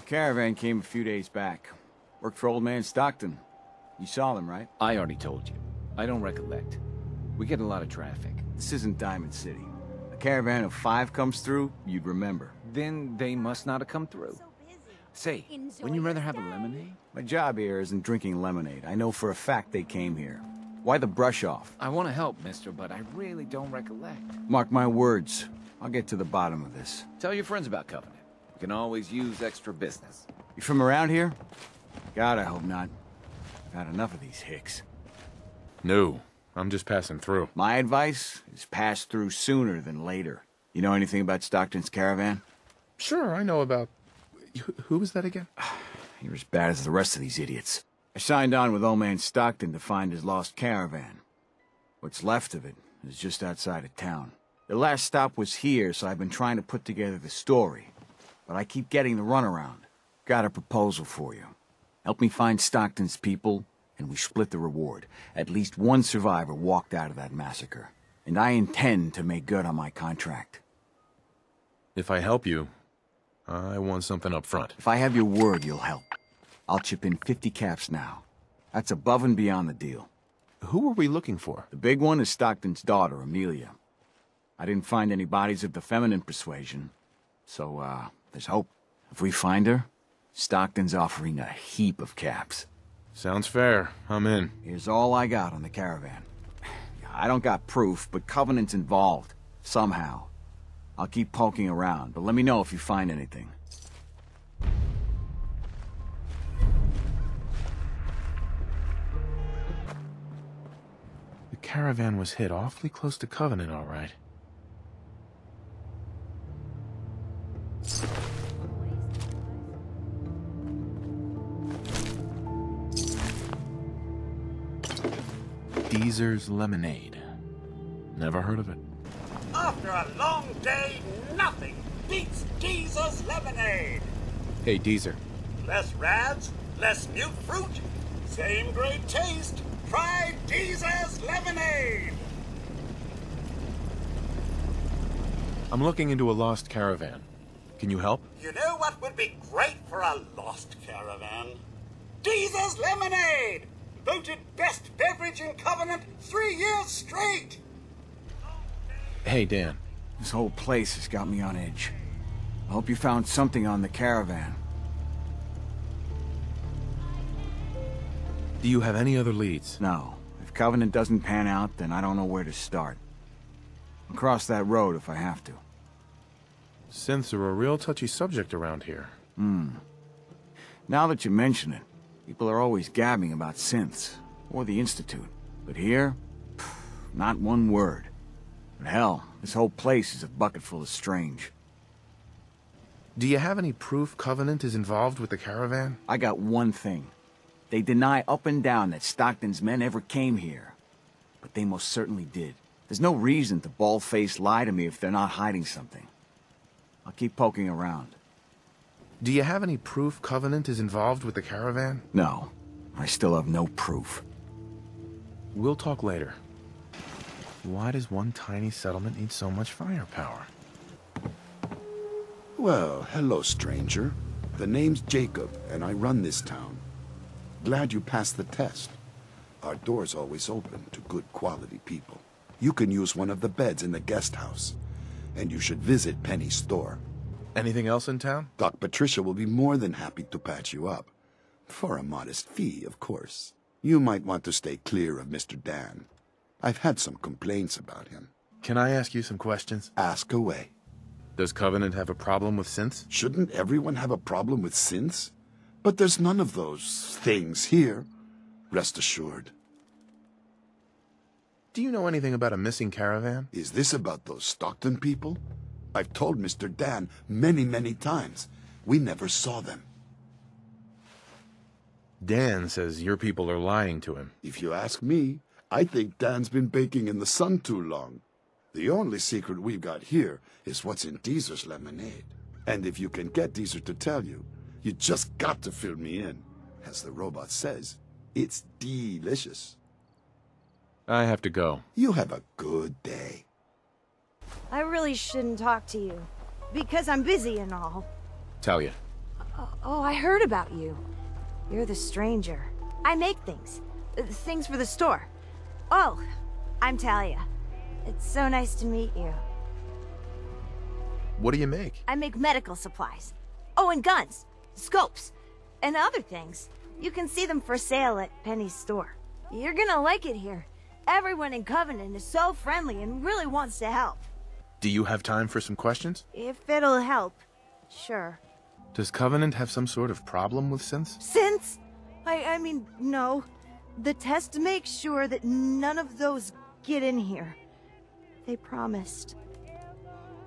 Caravan came a few days back. Worked for old man Stockton. You saw them, right? I already told you. I don't recollect. We get a lot of traffic. This isn't Diamond City. A caravan of 5 comes through, you'd remember. Then they must not have come through. Say, wouldn't you rather have a lemonade? My job here isn't drinking lemonade. I know for a fact they came here. Why the brush off? I want to help, mister, but I really don't recollect. Mark my words. I'll get to the bottom of this. Tell your friends about Covenant. We can always use extra business. You from around here? God, I hope not. I've had enough of these hicks. No, I'm just passing through. My advice is pass through sooner than later. You know anything about Stockton's caravan? Sure, I know about... Who was that again? You're as bad as the rest of these idiots. I signed on with old man Stockton to find his lost caravan. What's left of it is just outside of town. The last stop was here, so I've been trying to put together the story. But I keep getting the runaround. Got a proposal for you. Help me find Stockton's people, and we split the reward. At least one survivor walked out of that massacre. And I intend to make good on my contract. If I help you, I want something up front. If I have your word, you'll help. I'll chip in 50 caps now. That's above and beyond the deal. Who are we looking for? The big one is Stockton's daughter, Amelia. I didn't find any bodies of the feminine persuasion, so, there's hope. If we find her, Stockton's offering a heap of caps. Sounds fair. I'm in. Here's all I got on the caravan. I don't got proof, but Covenant's involved. Somehow. I'll keep poking around, but let me know if you find anything. The caravan was hit awfully close to Covenant, all right. Deezer's Lemonade. Never heard of it. After a long day, nothing beats Deezer's Lemonade. Hey, Deezer. Less rads, less mute fruit, same great taste. Try Deezer's Lemonade. I'm looking into a lost caravan. Can you help? You know what would be great for a lost caravan? Deezer's Lemonade! Voted best beverage in Covenant 3 years straight! Hey, Dan. This whole place has got me on edge. I hope you found something on the caravan. Do you have any other leads? No. If Covenant doesn't pan out, then I don't know where to start. I'll cross that road if I have to. Synths are a real touchy subject around here. Now that you mention it, people are always gabbing about synths, or the Institute. But here, not one word. But hell, this whole place is a bucket full of strange. Do you have any proof Covenant is involved with the caravan? I got one thing. They deny up and down that Stockton's men ever came here. But they most certainly did. There's no reason to bald-faced lie to me if they're not hiding something. I'll keep poking around. Do you have any proof Covenant is involved with the caravan? No. I still have no proof. We'll talk later. Why does one tiny settlement need so much firepower? Well, hello, stranger. The name's Jacob, and I run this town. Glad you passed the test. Our door's always open to good quality people. You can use one of the beds in the guest house, and you should visit Penny's store. Anything else in town? Doc Patricia will be more than happy to patch you up. For a modest fee, of course. You might want to stay clear of Mr. Dan. I've had some complaints about him. Can I ask you some questions? Ask away. Does Covenant have a problem with synths? Shouldn't everyone have a problem with synths? But there's none of those things here. Rest assured. Do you know anything about a missing caravan? Is this about those Stockton people? I've told Mr. Dan many, many times. We never saw them. Dan says your people are lying to him. If you ask me, I think Dan's been baking in the sun too long. The only secret we've got here is what's in Deezer's Lemonade. And if you can get Deezer to tell you, you just got to fill me in. As the robot says, it's delicious. I have to go. You have a good day. I really shouldn't talk to you, because I'm busy and all. Talia. Oh, I heard about you. You're the stranger. I make things. Things for the store. Oh, I'm Talia. It's so nice to meet you. What do you make? I make medical supplies. Oh, and guns, scopes, and other things. You can see them for sale at Penny's store. You're gonna like it here. Everyone in Covenant is so friendly and really wants to help. Do you have time for some questions? If it'll help, sure. Does Covenant have some sort of problem with synths? Since? I mean, no. The test makes sure that none of those get in here. They promised.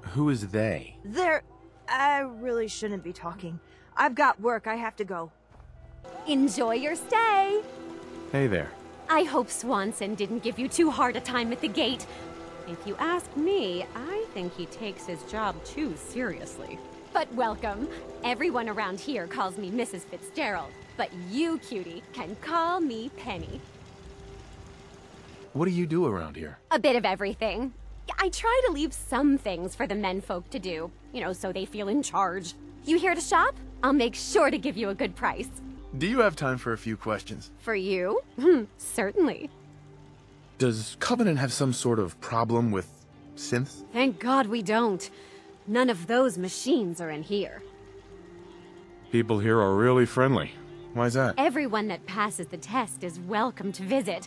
Who is they? I really shouldn't be talking. I've got work, I have to go. Enjoy your stay! Hey there. I hope Swanson didn't give you too hard a time at the gate. If you ask me, I think he takes his job too seriously. But welcome. Everyone around here calls me Mrs. Fitzgerald, but you, cutie, can call me Penny. What do you do around here? A bit of everything. I try to leave some things for the menfolk to do, you know, so they feel in charge. You here to shop? I'll make sure to give you a good price. Do you have time for a few questions? For you? Certainly. Does Covenant have some sort of problem with synths? Thank God we don't. None of those machines are in here. People here are really friendly. Why's that? Everyone that passes the test is welcome to visit,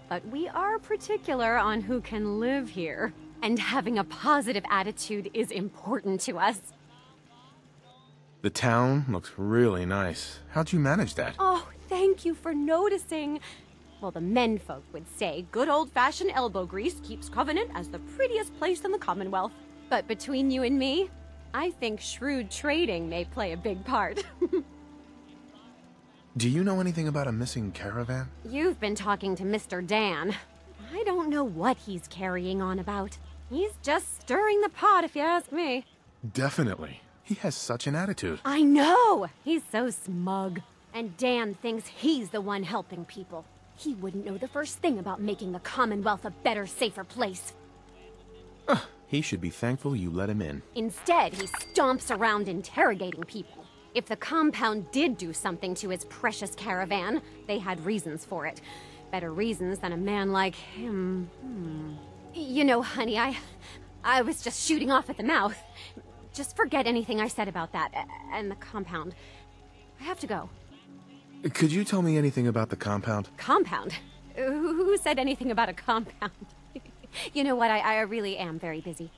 but we are particular on who can live here. And having a positive attitude is important to us. The town looks really nice. How'd you manage that? Oh, thank you for noticing. Well, the menfolk would say good old-fashioned elbow grease keeps Covenant as the prettiest place in the Commonwealth. But between you and me, I think shrewd trading may play a big part. Do you know anything about a missing caravan? You've been talking to Mr. Dan. I don't know what he's carrying on about. He's just stirring the pot, if you ask me. Definitely. He has such an attitude. I know! He's so smug. And Dan thinks he's the one helping people. He wouldn't know the first thing about making the Commonwealth a better, safer place. He should be thankful you let him in. Instead, he stomps around interrogating people. If the compound did do something to his precious caravan, they had reasons for it. Better reasons than a man like him. You know, honey, I was just shooting off at the mouth. Just forget anything I said about that and the compound. I have to go. Could you tell me anything about the compound? Compound? Who said anything about a compound? You know what, I really am very busy.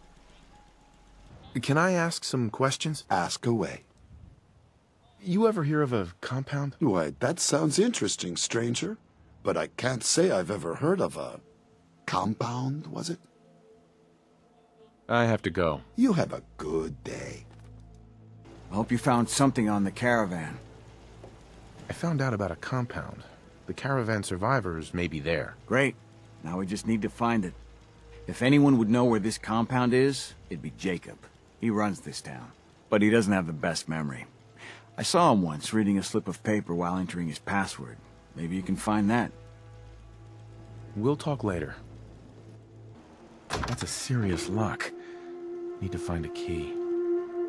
Can I ask some questions? Ask away. You ever hear of a compound? Why, that sounds interesting, stranger. But I can't say I've ever heard of a compound, was it? I have to go. You have a good day. I hope you found something on the caravan. I found out about a compound. The caravan survivors may be there. Great. Now we just need to find it. If anyone would know where this compound is, it'd be Jacob. He runs this town. But he doesn't have the best memory. I saw him once reading a slip of paper while entering his password. Maybe you can find that. We'll talk later. That's a serious lock. Need to find a key.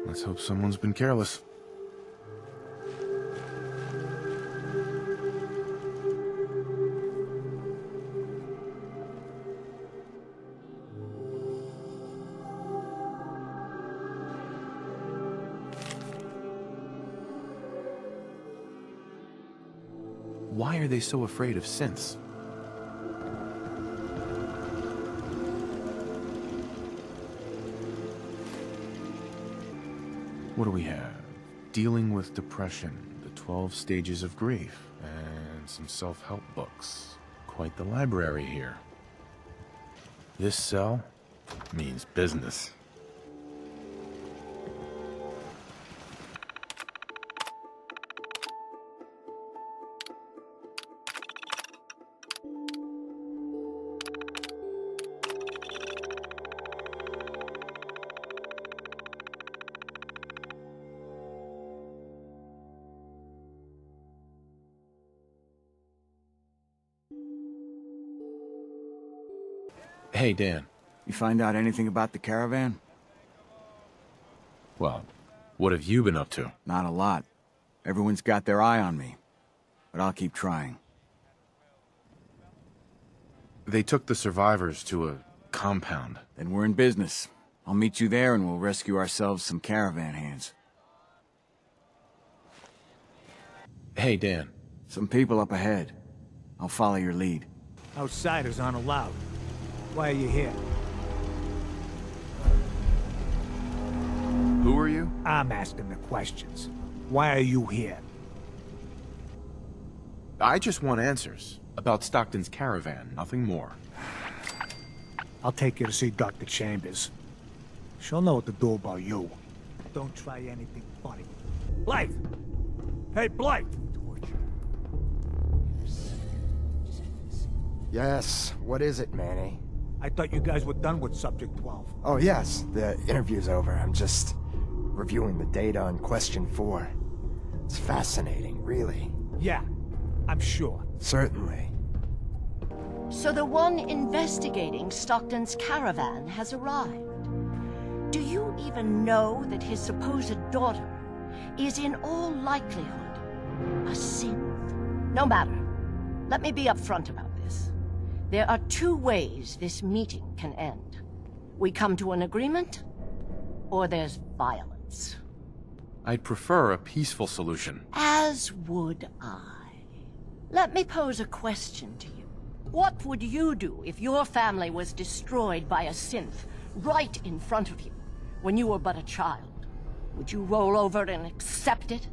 Let's hope someone's been careless. Why are they so afraid of synths? What do we have? Dealing with depression, the 12 stages of grief, and some self-help books. Quite the library here. This cell means business. Hey, Dan. You find out anything about the caravan? Well, what have you been up to? Not a lot. Everyone's got their eye on me, but I'll keep trying. They took the survivors to a compound. Then we're in business. I'll meet you there and we'll rescue ourselves some caravan hands. Hey, Dan. Some people up ahead. I'll follow your lead. Outsiders aren't allowed. Why are you here? Who are you? I'm asking the questions. Why are you here? I just want answers. About Stockton's caravan, nothing more. I'll take you to see Dr. Chambers. She'll know what to do about you. Don't try anything funny. Blythe! Hey, Blythe! Yes, what is it, Manny? I thought you guys were done with Subject 12. Oh yes, the interview's over. I'm just reviewing the data on Question 4. It's fascinating, really. Yeah, I'm sure. Certainly. So the one investigating Stockton's caravan has arrived. Do you even know that his supposed daughter is in all likelihood a synth? No matter. Let me be upfront about this. There are two ways this meeting can end. We come to an agreement, or there's violence. I'd prefer a peaceful solution. As would I. Let me pose a question to you. What would you do if your family was destroyed by a synth right in front of you when you were but a child? Would you roll over and accept it?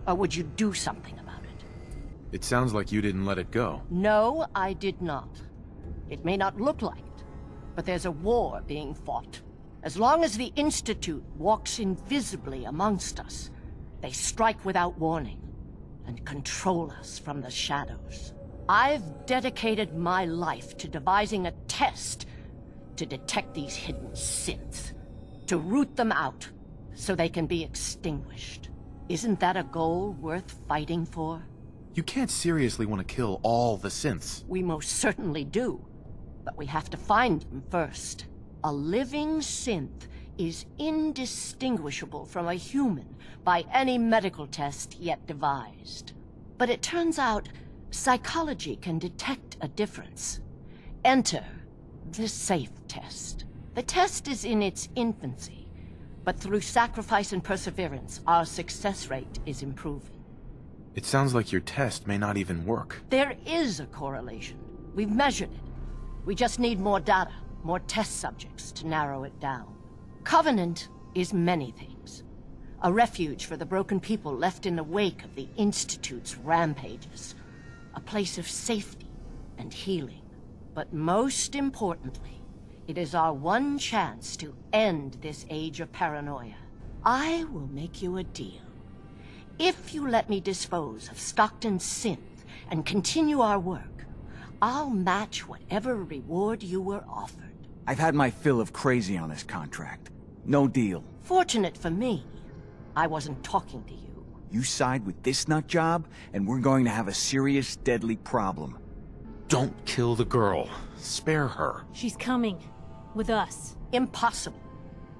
Or would you do something about it? It sounds like you didn't let it go. No, I did not. It may not look like it, but there's a war being fought. As long as the Institute walks invisibly amongst us, they strike without warning and control us from the shadows. I've dedicated my life to devising a test to detect these hidden synths, to root them out so they can be extinguished. Isn't that a goal worth fighting for? You can't seriously want to kill all the synths. We most certainly do, but we have to find them first. A living synth is indistinguishable from a human by any medical test yet devised. But it turns out psychology can detect a difference. Enter the SAFE test. The test is in its infancy, but through sacrifice and perseverance, our success rate is improving. It sounds like your test may not even work. There is a correlation. We've measured it. We just need more data, more test subjects to narrow it down. Covenant is many things. A refuge for the broken people left in the wake of the Institute's rampages. A place of safety and healing. But most importantly, it is our one chance to end this age of paranoia. I will make you a deal. If you let me dispose of Stockton's synth and continue our work, I'll match whatever reward you were offered. I've had my fill of crazy on this contract. No deal. Fortunate for me, I wasn't talking to you. You side with this nut job, and we're going to have a serious, deadly problem. Don't kill the girl. Spare her. She's coming. With us. Impossible.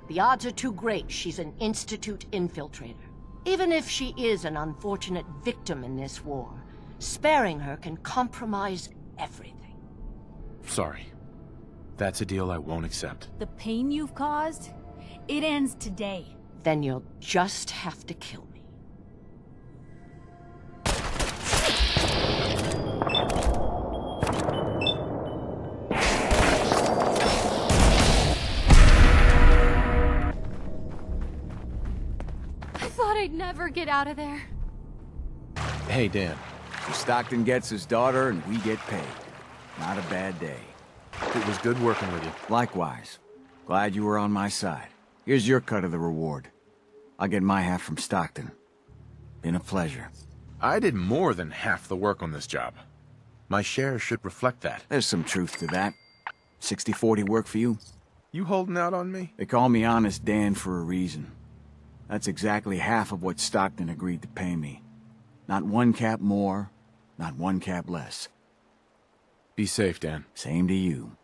The odds are too great she's an Institute infiltrator. Even if she is an unfortunate victim in this war, sparing her can compromise everything. Sorry. That's a deal I won't accept. The pain you've caused, it ends today. Then you'll just have to kill me. I'd never get out of there. Hey, Dan. Stockton gets his daughter, and we get paid. Not a bad day. It was good working with you. Likewise. Glad you were on my side. Here's your cut of the reward. I'll get my half from Stockton. Been a pleasure. I did more than half the work on this job. My share should reflect that. There's some truth to that. 60-40 work for you? You holding out on me? They call me Honest Dan for a reason. That's exactly half of what Stockton agreed to pay me. Not one cap more, not one cap less. Be safe, Dan. Same to you.